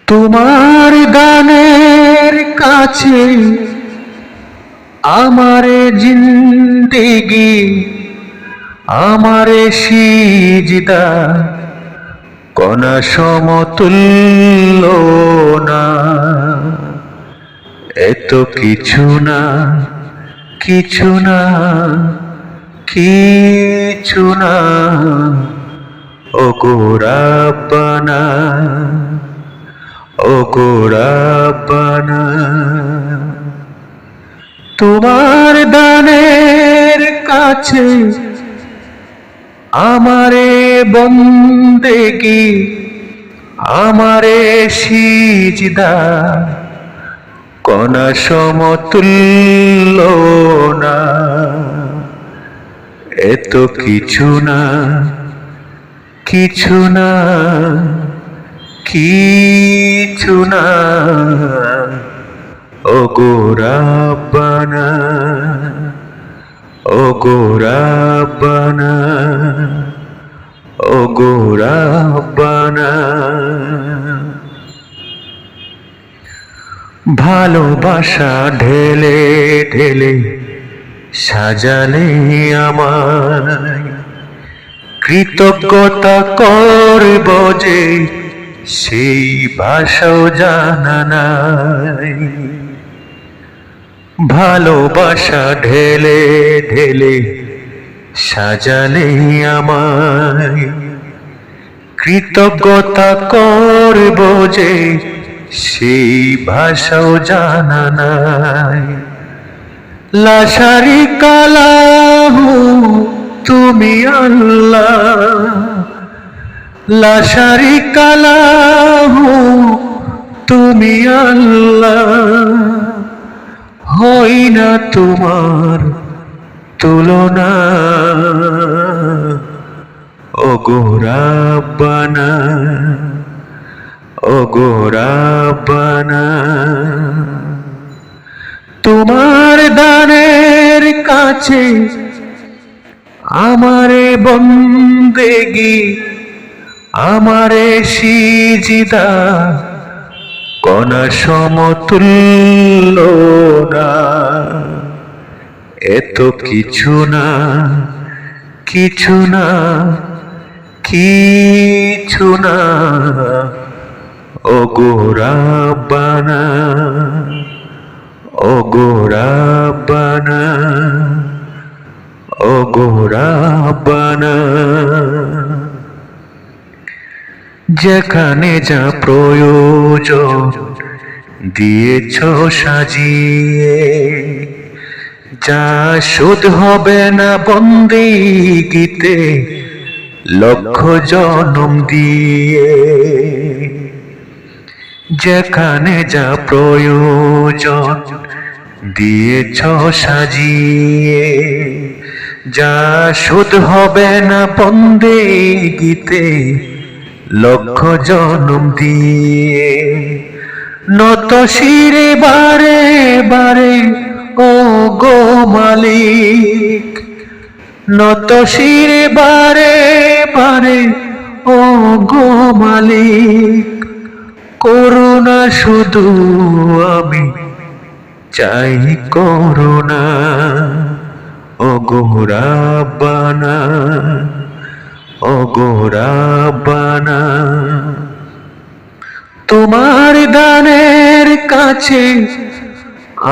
তোমার গানের কাছে আমারে জিন্দেগি আমারে সিজদা কণা সমতুল্য না। এত কিছু না, কিছু না, কিছু না, ওগো রাব্বানা, ওগো রাব্বানা। তোমার দানের কাছে আমারে বন্দেগি আমারে সিজদা কণা সমতুল্য না। এত কিছু না, কিছু না, কিছু না, ওগো রাব্বানা, ওগো রাব্বানা, ওগো রাব্বানা। ভালোবাসা ঢেলে ঢেলে সাজালে আমায়, কৃতজ্ঞতা করব যে সেই ভাষাও জানা নাই। ভালোবাসা ঢেলে ঢেলে সাজালে আমায়, কৃতজ্ঞতা করব যে সেই ভাষাও জানা নাই। লা শারিকা লাহু তুমি আল্লাহ, লা শারিকা লাহু তুমি আল্লাহ, হই না তোমার তুলনা, ওগো রাব্বানা, ওগো রাব্বানা। তোমার দানের কাছে আমারে বন্দেগি আমারে সিজদা কণা সমতুল্য না। এত কিছু না, কিছু না, কিছু না, ওগো রাব্বানা, ওগো রাব্বানা, ওগো রাব্বানা। যেখানে যা প্রয়োজন দিয়েছ সাজিয়ে, যা শোধ হবে না বন্দেগিতে লক্ষ জনম দিয়ে। যেখানে যা প্রয়োজন দিয়েছ সাজিয়ে, যা শোধ হবে না বন্দেগিতে লক্ষ জনম দিয়ে। নত শিরে বারে বারে ও গো মালিক, নত শিরে বারে বারে ও গো মালিক, করুণা শুধু আমি চাই, করুণা, ওগো রাব্বানা, ওগো রাব্বানা। তোমার দানের কাছে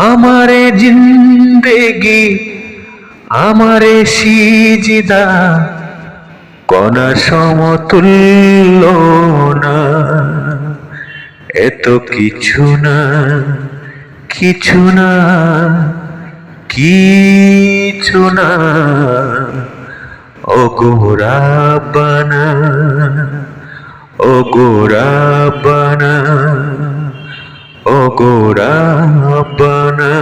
আমারে জিন্দেগি আমারে সিজদা কণা সমতুল্য না। এত কিছু না, কিছু না, কিছু না, ওগো রাব্বানা, ওগো রাব্বানা, ওগো রাব্বানা।